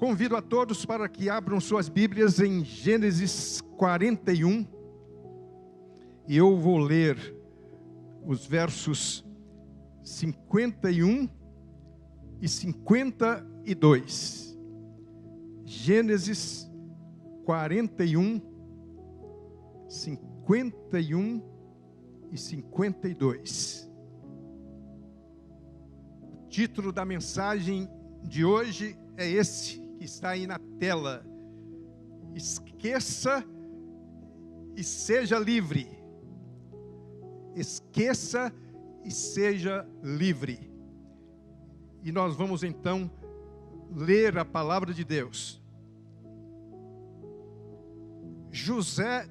Convido a todos para que abram suas Bíblias em Gênesis 41. E eu vou ler os versos 51 e 52. Gênesis 41, 51 e 52. O título da mensagem de hoje é esse que está aí na tela: Esqueça e seja livre. Esqueça e seja livre. E nós vamos então ler a palavra de Deus. José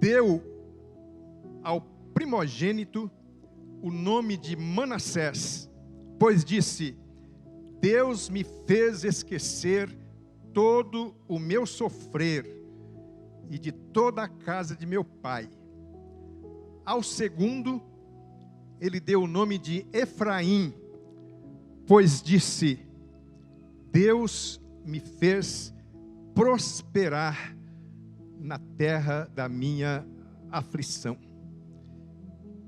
deu ao primogênito o nome de Manassés, pois disse: Deus me fez esquecer todo o meu sofrer e de toda a casa de meu pai. Ao segundo, ele deu o nome de Efraim, pois disse: Deus me fez prosperar na terra da minha aflição.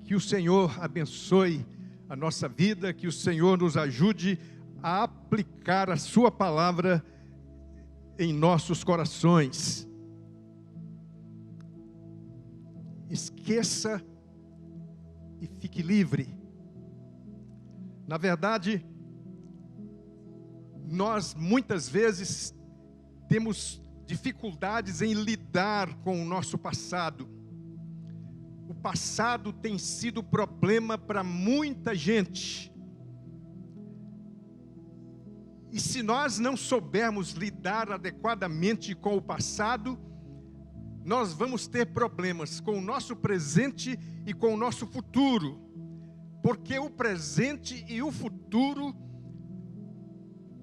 Que o Senhor abençoe a nossa vida, que o Senhor nos ajude a aplicar a sua palavra em nossos corações. Esqueça e fique livre. Na verdade, nós muitas vezes temos dificuldades em lidar com o nosso passado. O passado tem sido problema para muita gente. E se nós não soubermos lidar adequadamente com o passado, nós vamos ter problemas com o nosso presente e com o nosso futuro. Porque o presente e o futuro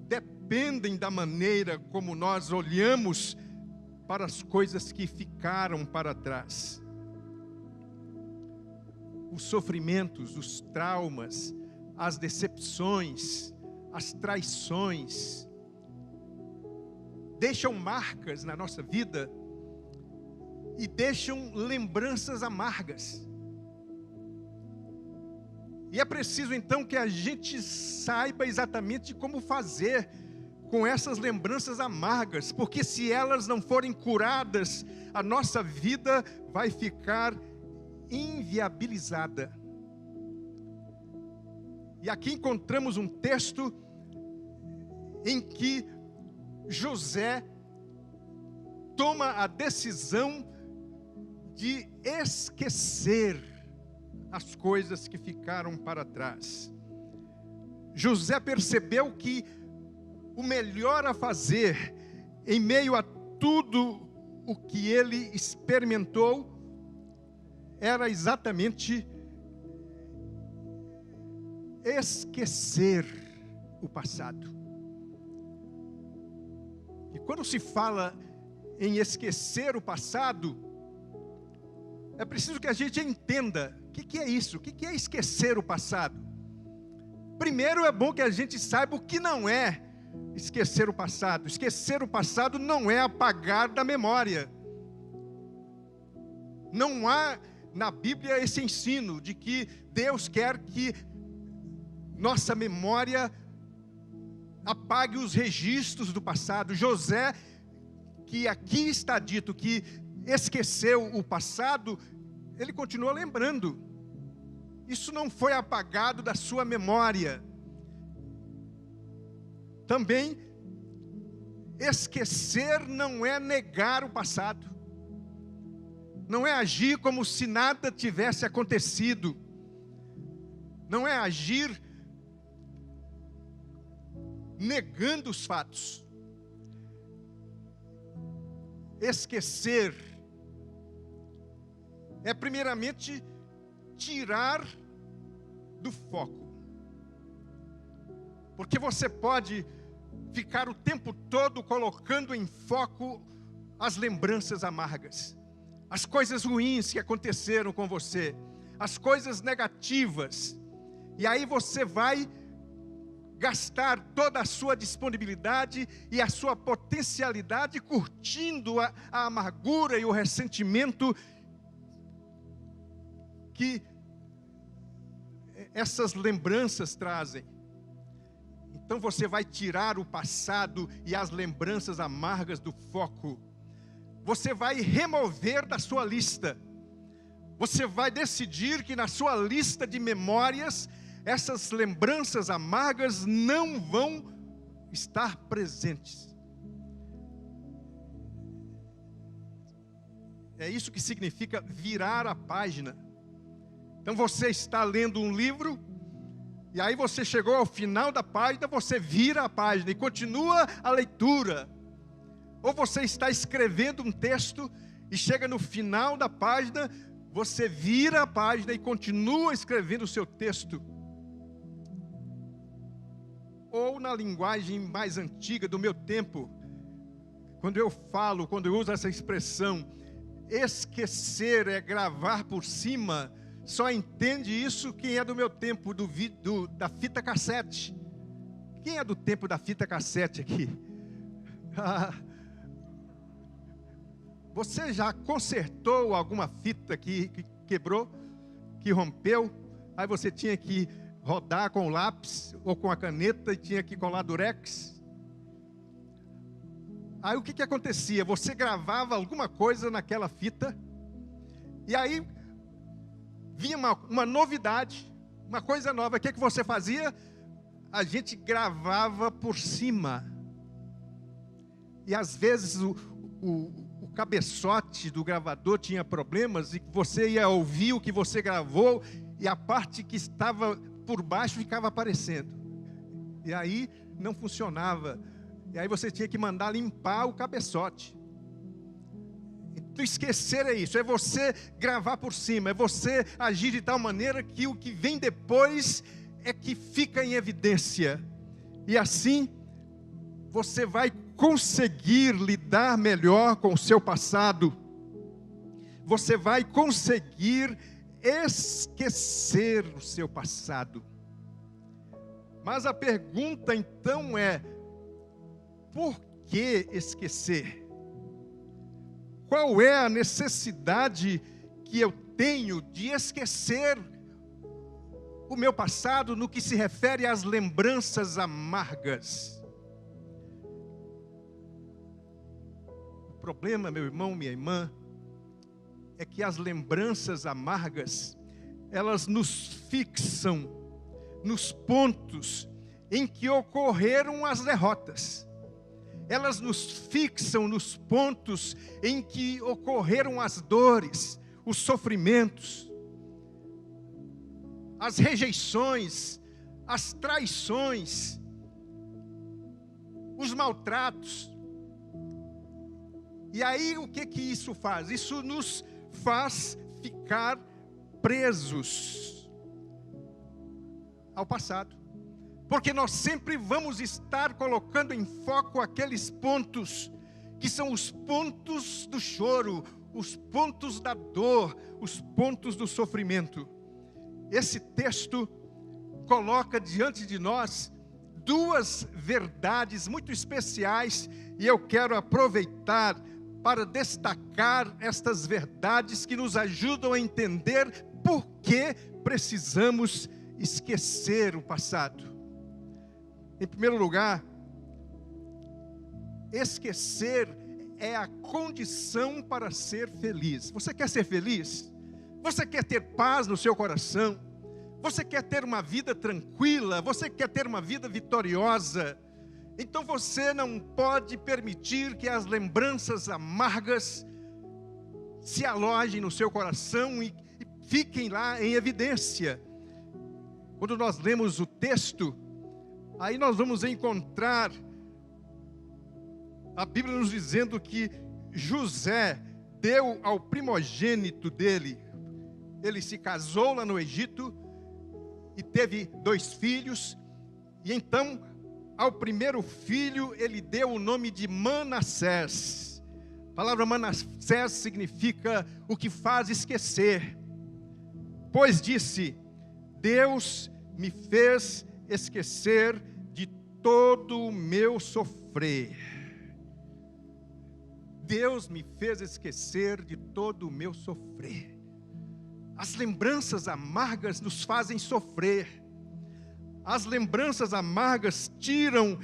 dependem da maneira como nós olhamos para as coisas que ficaram para trás. Os sofrimentos, os traumas, as decepções, as traições deixam marcas na nossa vida e deixam lembranças amargas. E é preciso então que a gente saiba exatamente como fazer com essas lembranças amargas, porque se elas não forem curadas, a nossa vida vai ficar inviabilizada. E aqui encontramos um texto em que José toma a decisão de esquecer as coisas que ficaram para trás. José percebeu que o melhor a fazer, em meio a tudo o que ele experimentou, era exatamente esquecer o passado. E quando se fala em esquecer o passado, é preciso que a gente entenda o que é isso, o que é esquecer o passado. Primeiro é bom que a gente saiba o que não é esquecer o passado. Esquecer o passado não é apagar da memória. Não há na Bíblia esse ensino de que Deus quer que nossa memória apague os registros do passado. José, que aqui está dito que esqueceu o passado, ele continua lembrando. Isso não foi apagado da sua memória. Também, esquecer não é negar o passado. Não é agir como se nada tivesse acontecido. Não é agir negando os fatos. Esquecer é primeiramente tirar do foco. Porque você pode ficar o tempo todo colocando em foco as lembranças amargas, as coisas ruins que aconteceram com você, as coisas negativas, e aí você vai gastar toda a sua disponibilidade e a sua potencialidade curtindo a amargura e o ressentimento que essas lembranças trazem. Então você vai tirar o passado e as lembranças amargas do foco. Você vai remover da sua lista. Você vai decidir que na sua lista de memórias, essas lembranças amargas não vão estar presentes. É isso que significa virar a página. Então você está lendo um livro, e aí você chegou ao final da página, você vira a página e continua a leitura. Ou você está escrevendo um texto e chega no final da página, você vira a página e continua escrevendo o seu texto. Ou na linguagem mais antiga do meu tempo, quando eu uso essa expressão, esquecer é gravar por cima, só entende isso quem é do meu tempo, da fita cassete. Quem é do tempo da fita cassete aqui? Você já consertou alguma fita que quebrou, que rompeu? Aí você tinha que rodar com o lápis ou com a caneta e tinha que colar durex. Aí o que acontecia? Você gravava alguma coisa naquela fita, e aí vinha uma novidade, uma coisa nova. O que você fazia? A gente gravava por cima. E às vezes o cabeçote do gravador tinha problemas, e você ia ouvir o que você gravou, e a parte que estava por baixo ficava aparecendo. E aí não funcionava. E aí você tinha que mandar limpar o cabeçote. Então esquecer é isso, é você gravar por cima, é você agir de tal maneira que o que vem depois é que fica em evidência. E assim você vai conseguir lidar melhor com o seu passado. Você vai conseguir esquecer o seu passado. Mas a pergunta então é: por que esquecer? Qual é a necessidade que eu tenho de esquecer o meu passado no que se refere às lembranças amargas? O problema, meu irmão, minha irmã, é que as lembranças amargas, elas nos fixam nos pontos em que ocorreram as derrotas. Elas nos fixam nos pontos em que ocorreram as dores, os sofrimentos, as rejeições, as traições, os maltratos. E aí o que isso faz? Isso nos faz ficar presos ao passado. Porque nós sempre vamos estar colocando em foco aqueles pontos que são os pontos do choro, os pontos da dor, os pontos do sofrimento. Esse texto coloca diante de nós duas verdades muito especiais, e eu quero aproveitar para destacar estas verdades que nos ajudam a entender por que precisamos esquecer o passado. Em primeiro lugar, esquecer é a condição para ser feliz. Você quer ser feliz? Você quer ter paz no seu coração? Você quer ter uma vida tranquila? Você quer ter uma vida vitoriosa? Então você não pode permitir que as lembranças amargas se alojem no seu coração e fiquem lá em evidência. Quando nós lemos o texto, aí nós vamos encontrar a Bíblia nos dizendo que José deu ao primogênito dele. Ele se casou lá no Egito e teve 2 filhos. E então, ao primeiro filho, ele deu o nome de Manassés. A palavra Manassés significa o que faz esquecer. Pois disse: Deus me fez esquecer de todo o meu sofrer. Deus me fez esquecer de todo o meu sofrer. As lembranças amargas nos fazem sofrer. As lembranças amargas tiram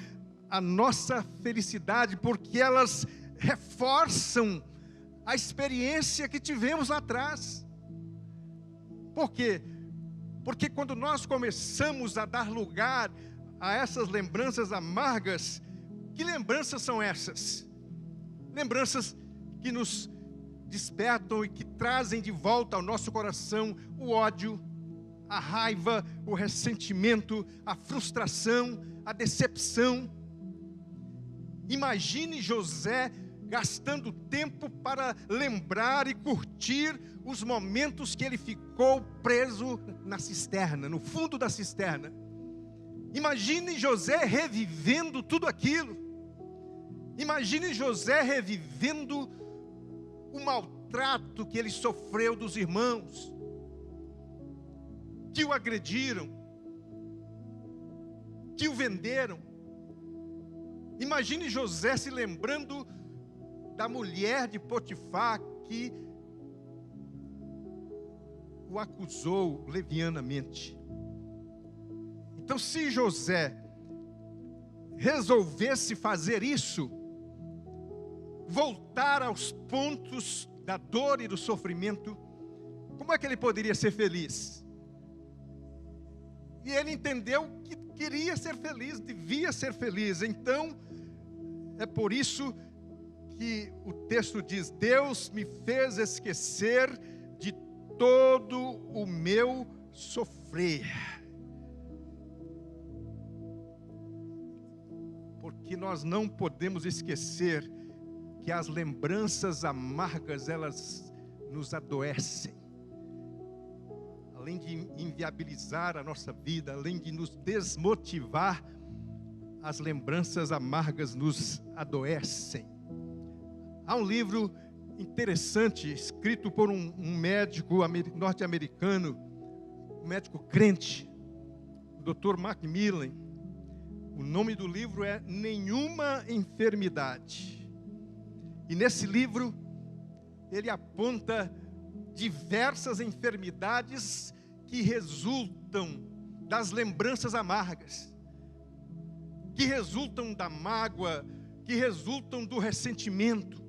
a nossa felicidade, porque elas reforçam a experiência que tivemos lá atrás. Por quê? Porque quando nós começamos a dar lugar a essas lembranças amargas, que lembranças são essas? Lembranças que nos despertam e que trazem de volta ao nosso coração o ódio, a raiva, o ressentimento, a frustração, a decepção. Imagine José gastando tempo para lembrar e curtir os momentos que ele ficou preso na cisterna, no fundo da cisterna. Imagine José revivendo tudo aquilo. Imagine José revivendo o maltrato que ele sofreu dos irmãos que o agrediram, que o venderam. Imagine José se lembrando da mulher de Potifar que o acusou levianamente. Então, se José resolvesse fazer isso, voltar aos pontos da dor e do sofrimento, como é que ele poderia ser feliz? E ele entendeu que queria ser feliz, devia ser feliz. Então, é por isso que o texto diz: Deus me fez esquecer de todo o meu sofrer. Porque nós não podemos esquecer que as lembranças amargas, elas nos adoecem. Além de inviabilizar a nossa vida, além de nos desmotivar, as lembranças amargas nos adoecem. Há um livro interessante, escrito por um médico norte-americano, um médico crente, o Dr. Macmillan. O nome do livro é Nenhuma Enfermidade. E nesse livro, ele aponta diversas enfermidades que resultam das lembranças amargas, que resultam da mágoa, que resultam do ressentimento.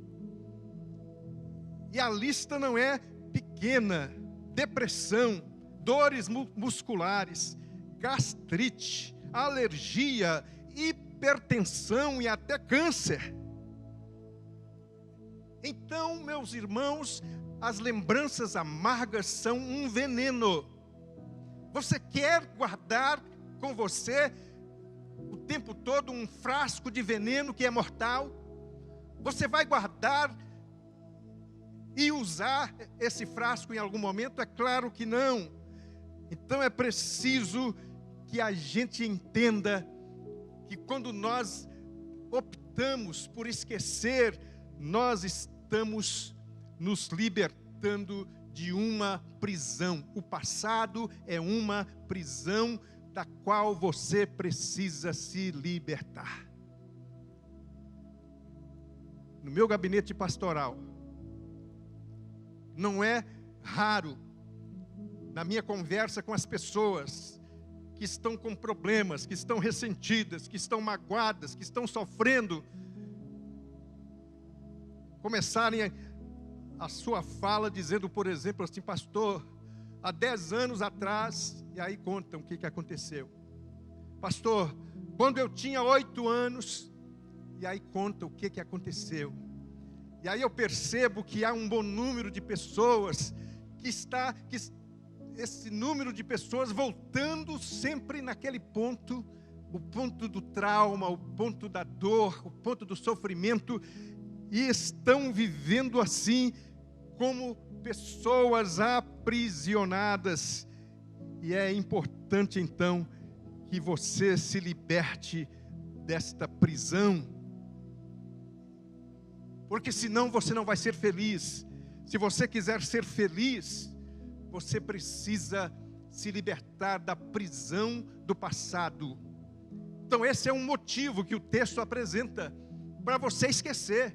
E a lista não é pequena: depressão, dores musculares, gastrite, alergia, hipertensão e até câncer. Então, meus irmãos, as lembranças amargas são um veneno. Você quer guardar com você o tempo todo um frasco de veneno que é mortal? Você vai guardar e usar esse frasco em algum momento? É claro que não. Então é preciso que a gente entenda que quando nós optamos por esquecer, nós estamos nos libertando de uma prisão. O passado é uma prisão da qual você precisa se libertar. No meu gabinete pastoral, não é raro, na minha conversa com as pessoas que estão com problemas, que estão ressentidas, que estão magoadas, que estão sofrendo, começarem a sua fala dizendo, por exemplo, assim: pastor, há 10 anos atrás, e aí contam o que aconteceu. Pastor, quando eu tinha 8 anos, e aí contam o que aconteceu. E aí eu percebo que há um bom número de pessoas esse número de pessoas voltando sempre naquele ponto, o ponto do trauma, o ponto da dor, o ponto do sofrimento, e estão vivendo assim, como pessoas aprisionadas. E é importante então que você se liberte desta prisão, porque senão você não vai ser feliz. Se você quiser ser feliz, você precisa se libertar da prisão do passado. Então esse é um motivo que o texto apresenta para você esquecer.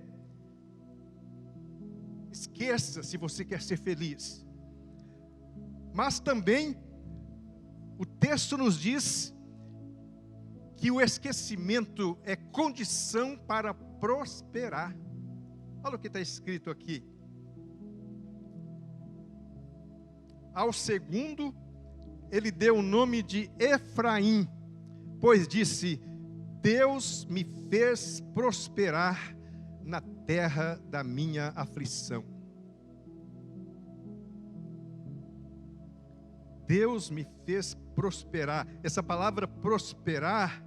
Esqueça se você quer ser feliz. Mas também o texto nos diz que o esquecimento é condição para prosperar. Olha o que está escrito aqui. Ao segundo, ele deu o nome de Efraim, pois disse: Deus me fez prosperar na terra da minha aflição. Deus me fez prosperar. Essa palavra prosperar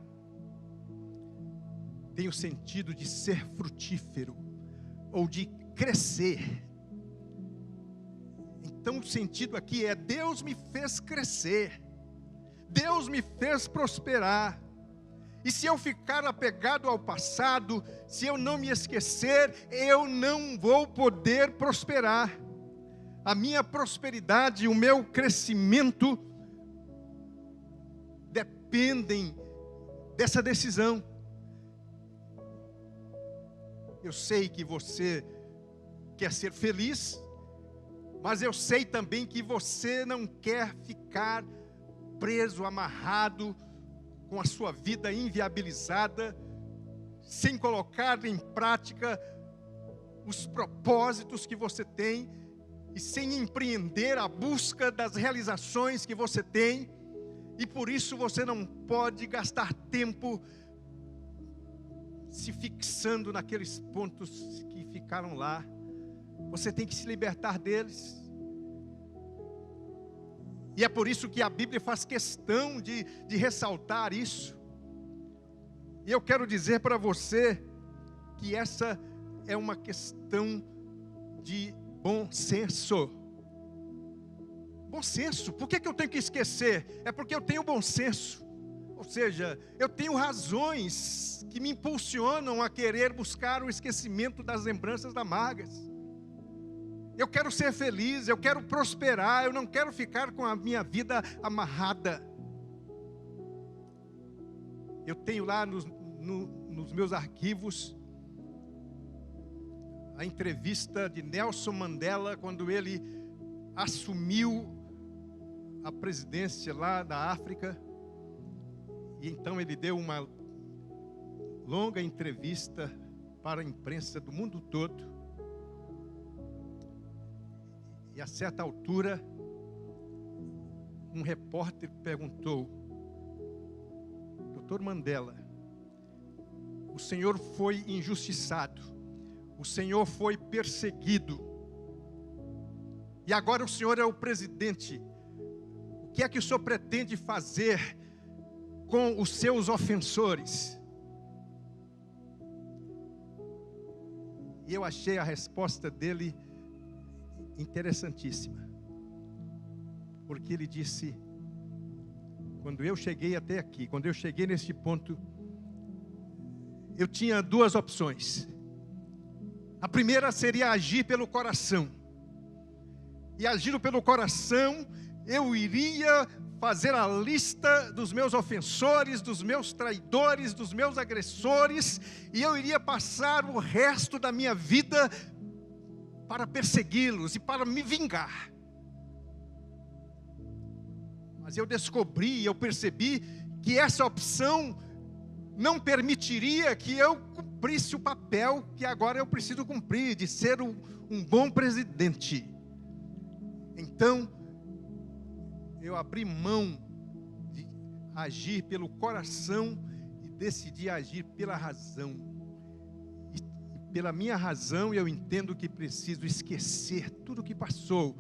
tem o sentido de ser frutífero ou de crescer. Então o sentido aqui é: Deus me fez crescer, Deus me fez prosperar. E se eu ficar apegado ao passado, se eu não me esquecer, eu não vou poder prosperar. A minha prosperidade, o meu crescimento dependem dessa decisão. Eu sei que você quer ser feliz, mas eu sei também que você não quer ficar preso, amarrado, com a sua vida inviabilizada, sem colocar em prática os propósitos que você tem, e sem empreender a busca das realizações que você tem, e por isso você não pode gastar tempo se fixando naqueles pontos que ficaram lá. Você tem que se libertar deles. E é por isso que a Bíblia faz questão de ressaltar isso. E eu quero dizer para você que essa é uma questão de bom senso. Bom senso. Por que eu tenho que esquecer? É porque eu tenho bom senso. Ou seja, eu tenho razões que me impulsionam a querer buscar o esquecimento das lembranças amargas. Eu quero ser feliz, eu quero prosperar, eu não quero ficar com a minha vida amarrada. Eu tenho lá nos meus arquivos a entrevista de Nelson Mandela, quando ele assumiu a presidência lá da África. E então ele deu uma longa entrevista para a imprensa do mundo todo. E a certa altura, um repórter perguntou: Dr. Mandela, o senhor foi injustiçado, o senhor foi perseguido, e agora o senhor é o presidente. O que é que o senhor pretende fazer com os seus ofensores? E eu achei a resposta dele interessantíssima, porque ele disse: quando eu cheguei até aqui, quando eu cheguei neste ponto, eu tinha duas opções. A primeira seria agir pelo coração, e agindo pelo coração, eu iria fazer a lista dos meus ofensores, dos meus traidores, dos meus agressores, e eu iria passar o resto da minha vida para persegui-los e para me vingar. Mas eu descobri, eu percebi que essa opção não permitiria que eu cumprisse o papel que agora eu preciso cumprir, de ser um bom presidente. Então, eu abri mão de agir pelo coração e decidi agir pela razão. Pela minha razão, eu entendo que preciso esquecer tudo o que passou,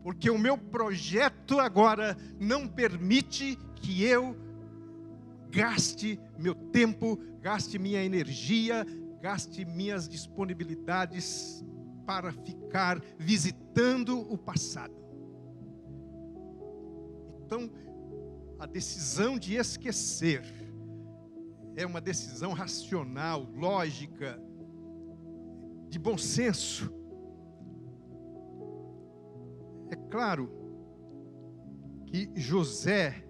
porque o meu projeto agora não permite que eu gaste meu tempo, gaste minha energia, gaste minhas disponibilidades para ficar visitando o passado. Então, a decisão de esquecer é uma decisão racional, lógica, de bom senso. É claro que José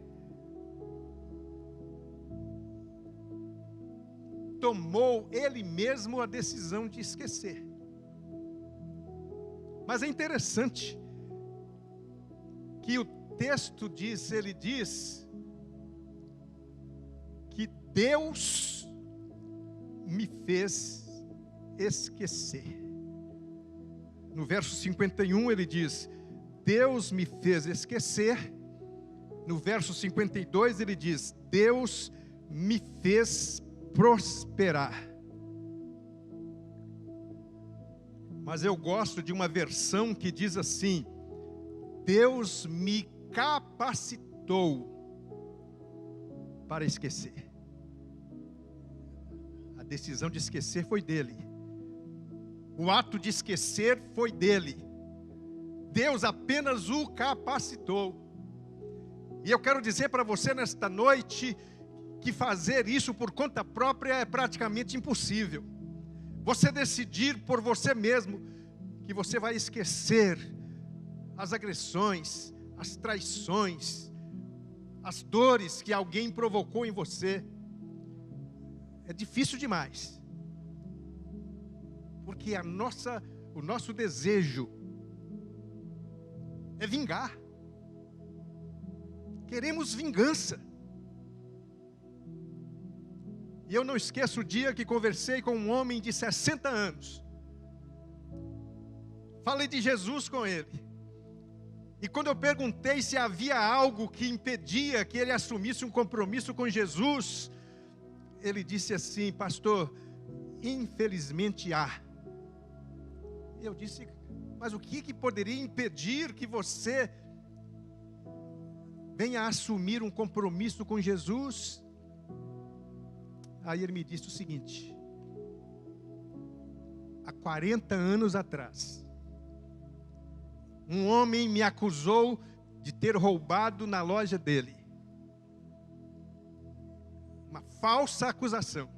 tomou ele mesmo a decisão de esquecer. Mas é interessante que o texto diz, ele diz que Deus me fez esquecer. No verso 51 ele diz: Deus me fez esquecer. No verso 52 ele diz: Deus me fez prosperar. Mas eu gosto de uma versão que diz assim: Deus me capacitou para esquecer. A decisão de esquecer foi dele. O ato de esquecer foi dele. Deus apenas o capacitou. E eu quero dizer para você nesta noite que fazer isso por conta própria é praticamente impossível. Você decidir por você mesmo que você vai esquecer as agressões, as traições, as dores que alguém provocou em você, é difícil demais. Porque o nosso desejo é vingar. Queremos vingança. E eu não esqueço o dia que conversei com um homem de 60 anos. Falei de Jesus com ele. E quando eu perguntei se havia algo que impedia que ele assumisse um compromisso com Jesus, ele disse assim: pastor, infelizmente há. Eu disse: mas o que poderia impedir que você venha assumir um compromisso com Jesus? Aí ele me disse o seguinte: há 40 anos atrás, um homem me acusou de ter roubado na loja dele. Uma falsa acusação.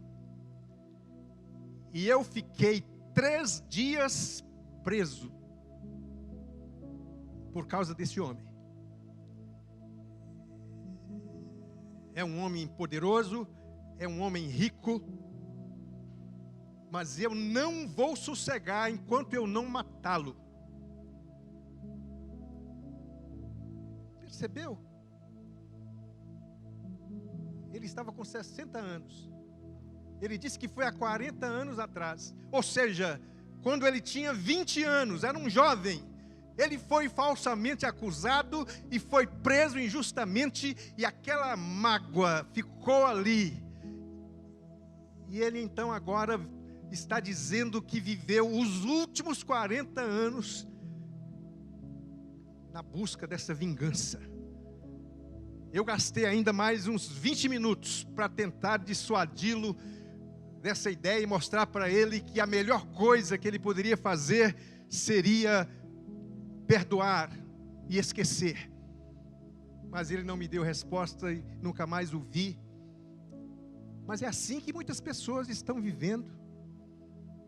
E eu fiquei 3 dias preso por causa desse homem. É um homem poderoso, é um homem rico, mas eu não vou sossegar enquanto eu não matá-lo. Percebeu? Ele estava com 60 anos. Ele disse que foi há 40 anos atrás. Ou seja, quando ele tinha 20 anos, era um jovem. Ele foi falsamente acusado e foi preso injustamente, e aquela mágoa ficou ali. E ele então agora está dizendo que viveu os últimos 40 anos na busca dessa vingança. Eu gastei ainda mais uns 20 minutos para tentar dissuadi-lo dessa ideia e mostrar para ele que a melhor coisa que ele poderia fazer seria perdoar e esquecer. Mas ele não me deu resposta e nunca mais o vi. Mas é assim que muitas pessoas estão vivendo.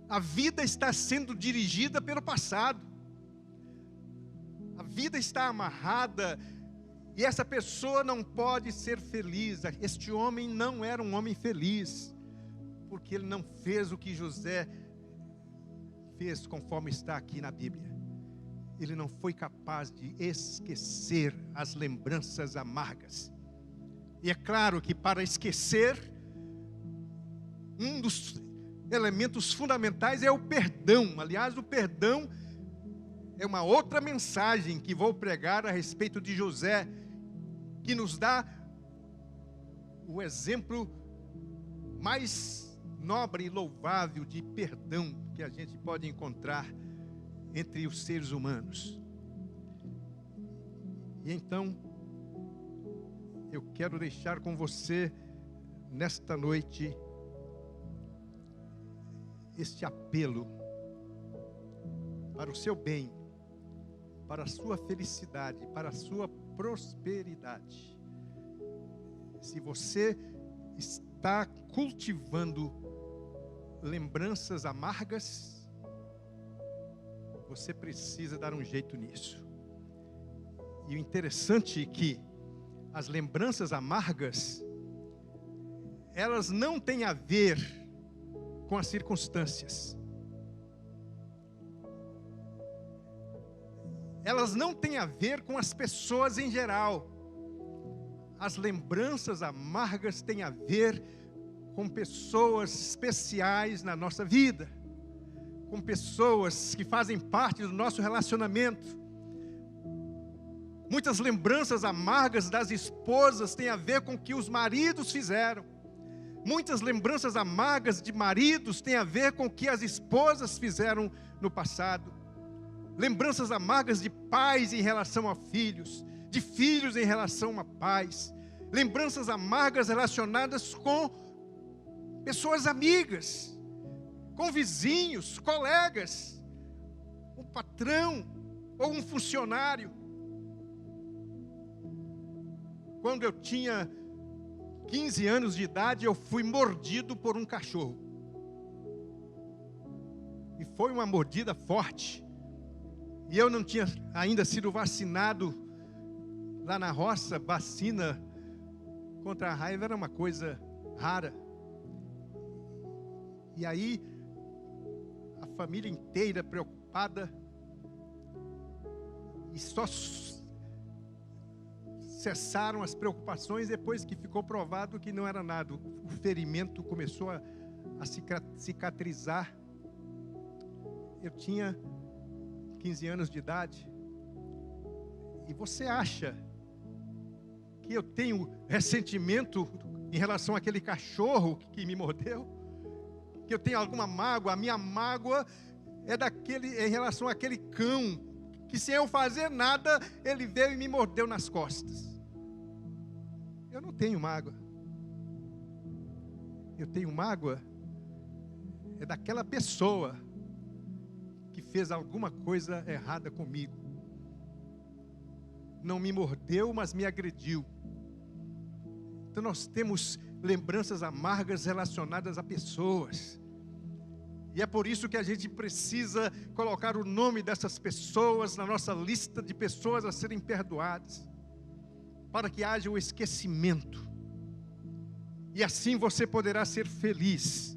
A vida está sendo dirigida pelo passado. A vida está amarrada e essa pessoa não pode ser feliz. Este homem não era um homem feliz, porque ele não fez o que José fez, conforme está aqui na Bíblia. Ele não foi capaz de esquecer as lembranças amargas. E é claro que para esquecer, um dos elementos fundamentais é o perdão. Aliás, o perdão é uma outra mensagem que vou pregar a respeito de José, que nos dá o exemplo mais nobre e louvável de perdão que a gente pode encontrar entre os seres humanos. E então, eu quero deixar com você, nesta noite, este apelo para o seu bem, para a sua felicidade, para a sua prosperidade. Se você está cultivando lembranças amargas, você precisa dar um jeito nisso. E o interessante é que as lembranças amargas, elas não têm a ver com as circunstâncias. Elas não têm a ver com as pessoas em geral. As lembranças amargas têm a ver com pessoas especiais na nossa vida, com pessoas que fazem parte do nosso relacionamento. Muitas lembranças amargas das esposas têm a ver com o que os maridos fizeram. Muitas lembranças amargas de maridos têm a ver com o que as esposas fizeram no passado. Lembranças amargas de pais em relação a filhos, de filhos em relação a pais. Lembranças amargas relacionadas com pessoas amigas, com vizinhos, colegas, um patrão ou um funcionário. Quando eu tinha 15 anos de idade, eu fui mordido por um cachorro. E foi uma mordida forte. E eu não tinha ainda sido vacinado lá na roça. Vacina contra a raiva era uma coisa rara. E aí, a família inteira preocupada. E só cessaram as preocupações depois que ficou provado que não era nada. O ferimento começou a cicatrizar. Eu tinha 15 anos de idade. E você acha que eu tenho ressentimento em relação àquele cachorro que me mordeu? Que eu tenho alguma mágoa? A minha mágoa é em relação àquele cão, que sem eu fazer nada, ele veio e me mordeu nas costas. Eu não tenho mágoa. Eu tenho mágoa é daquela pessoa que fez alguma coisa errada comigo. Não me mordeu, mas me agrediu. Então nós temos lembranças amargas relacionadas a pessoas. E é por isso que a gente precisa colocar o nome dessas pessoas na nossa lista de pessoas a serem perdoadas, para que haja o esquecimento. E assim você poderá ser feliz.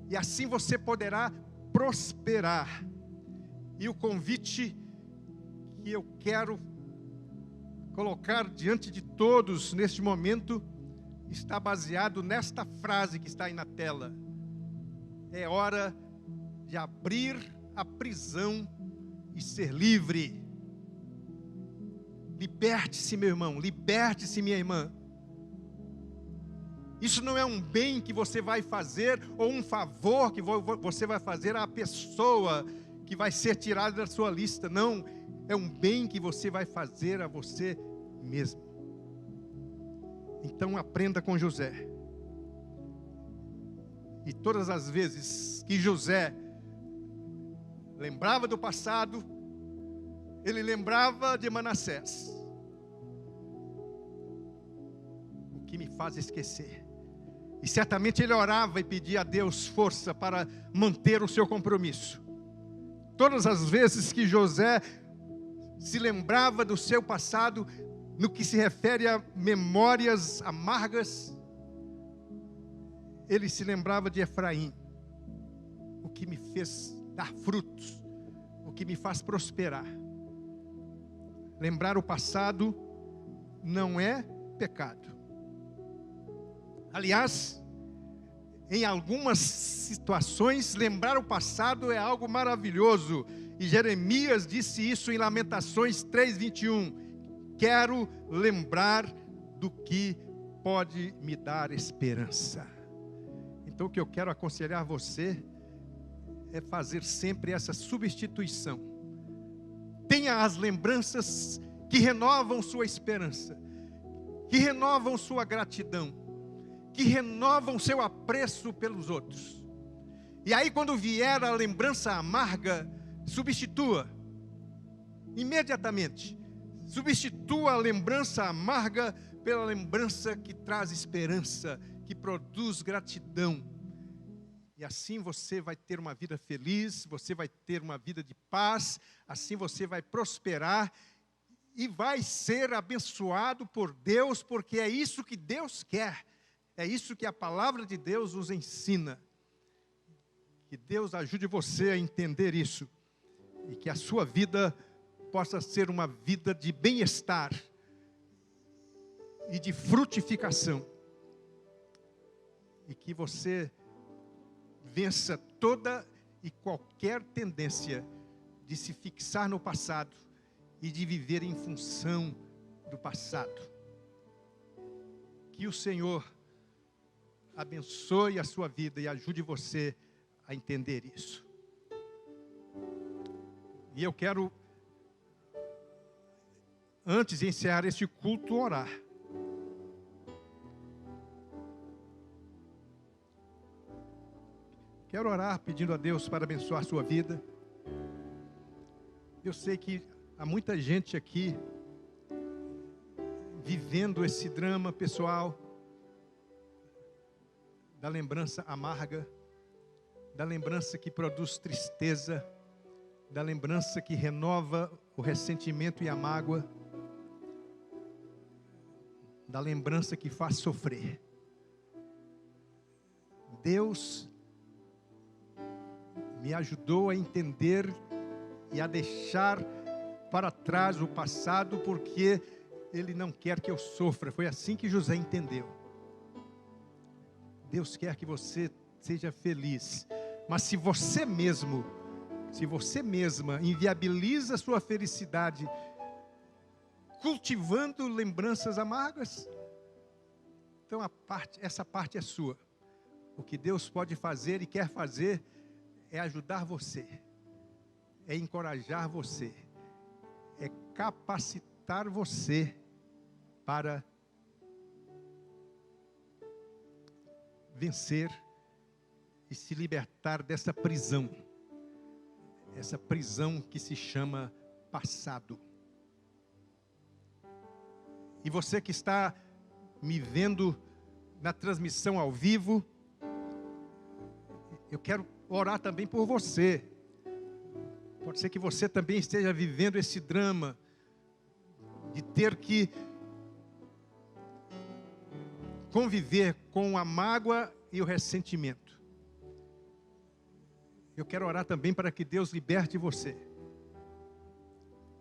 E assim você poderá prosperar. E o convite que eu quero colocar diante de todos neste momento está baseado nesta frase que está aí na tela. É hora de abrir a prisão e ser livre. Liberte-se, meu irmão, liberte-se, minha irmã. Isso não é um bem que você vai fazer ou um favor que você vai fazer à pessoa que vai ser tirada da sua lista. Não, é um bem que você vai fazer a você mesmo. Então aprenda com José. E todas as vezes que José lembrava do passado, ele lembrava de Manassés. O que me faz esquecer. E certamente ele orava e pedia a Deus força para manter o seu compromisso. Todas as vezes que José se lembrava do seu passado, no que se refere a memórias amargas, ele se lembrava de Efraim, o que me fez dar frutos, o que me faz prosperar. Lembrar o passado não é pecado. Aliás, em algumas situações, lembrar o passado é algo maravilhoso. E Jeremias disse isso em Lamentações 3:21. Quero lembrar do que pode me dar esperança. Então o que eu quero aconselhar você é fazer sempre essa substituição. Tenha as lembranças que renovam sua esperança, que renovam sua gratidão, que renovam seu apreço pelos outros. E aí quando vier a lembrança amarga, substitua imediatamente. Substitua a lembrança amarga pela lembrança que traz esperança, que produz gratidão. E assim você vai ter uma vida feliz, você vai ter uma vida de paz, assim você vai prosperar e vai ser abençoado por Deus, porque é isso que Deus quer. É isso que a palavra de Deus nos ensina. Que Deus ajude você a entender isso. E que a sua vida possa ser uma vida de bem-estar e de frutificação. E que você vença toda e qualquer tendência de se fixar no passado e de viver em função do passado. Que o Senhor abençoe a sua vida e ajude você a entender isso. E eu quero, antes de encerrar este culto, orar. Quero orar pedindo a Deus para abençoar a sua vida. Eu sei que há muita gente aqui vivendo esse drama pessoal da lembrança amarga, da lembrança que produz tristeza, da lembrança que renova o ressentimento e a mágoa, da lembrança que faz sofrer. Deus me ajudou a entender e a deixar para trás o passado, porque Ele não quer que eu sofra. Foi assim que José entendeu. Deus quer que você seja feliz. Mas se você mesmo, se você mesma inviabiliza a sua felicidade, cultivando lembranças amargas, então essa parte é sua. O que Deus pode fazer e quer fazer é ajudar você, é encorajar você, é capacitar você para vencer e se libertar dessa prisão. Essa prisão que se chama passado. E você que está me vendo na transmissão ao vivo, eu quero orar também por você. Pode ser que você também esteja vivendo esse drama de ter que conviver com a mágoa e o ressentimento. Eu quero orar também para que Deus liberte você.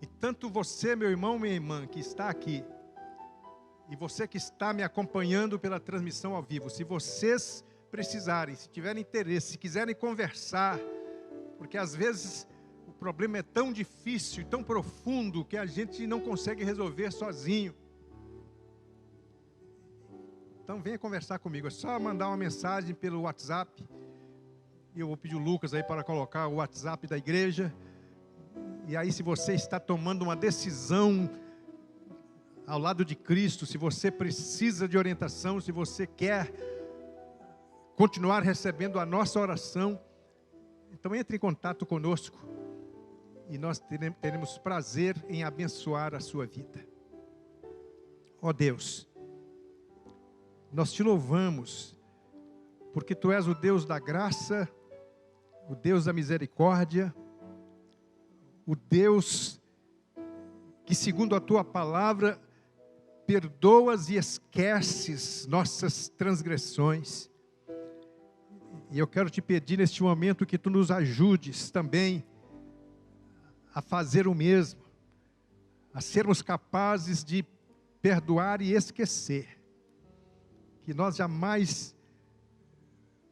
E tanto você, meu irmão, minha irmã, que está aqui, e você que está me acompanhando pela transmissão ao vivo, se vocês precisarem, se tiverem interesse, se quiserem conversar, porque às vezes o problema é tão difícil, tão profundo, que a gente não consegue resolver sozinho. Então venha conversar comigo, é só mandar uma mensagem pelo WhatsApp. Eu vou pedir o Lucas aí para colocar o WhatsApp da igreja. E aí, se você está tomando uma decisão ao lado de Cristo, se você precisa de orientação, se você quer continuar recebendo a nossa oração, então entre em contato conosco e nós teremos prazer em abençoar a sua vida. Ó Deus, nós te louvamos, porque Tu és o Deus da graça, o Deus da misericórdia, o Deus que, segundo a Tua palavra, perdoas e esqueces nossas transgressões. E eu quero te pedir neste momento que Tu nos ajudes também a fazer o mesmo, a sermos capazes de perdoar e esquecer. Que nós jamais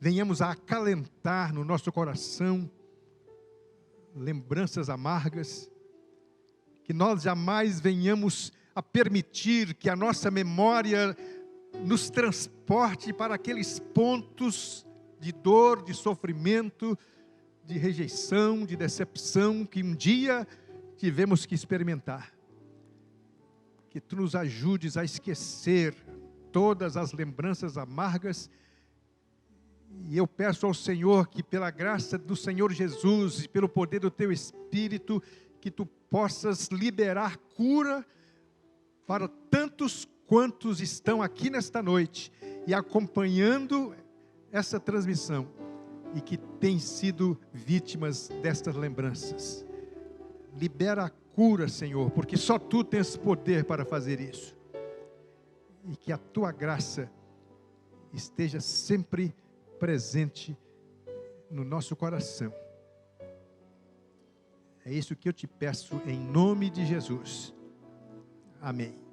venhamos a acalentar no nosso coração lembranças amargas, que nós jamais venhamos a permitir que a nossa memória nos transporte para aqueles pontos de dor, de sofrimento, de rejeição, de decepção que um dia tivemos que experimentar. Que Tu nos ajudes a esquecer todas as lembranças amargas. E eu peço ao Senhor que, pela graça do Senhor Jesus e pelo poder do Teu Espírito, que Tu possas liberar cura para tantos quantos estão aqui nesta noite e acompanhando essa transmissão e que têm sido vítimas destas lembranças. Libera a cura, Senhor, porque só Tu tens poder para fazer isso. E que a Tua graça esteja sempre presente no nosso coração. É isso que eu te peço em nome de Jesus. Amém.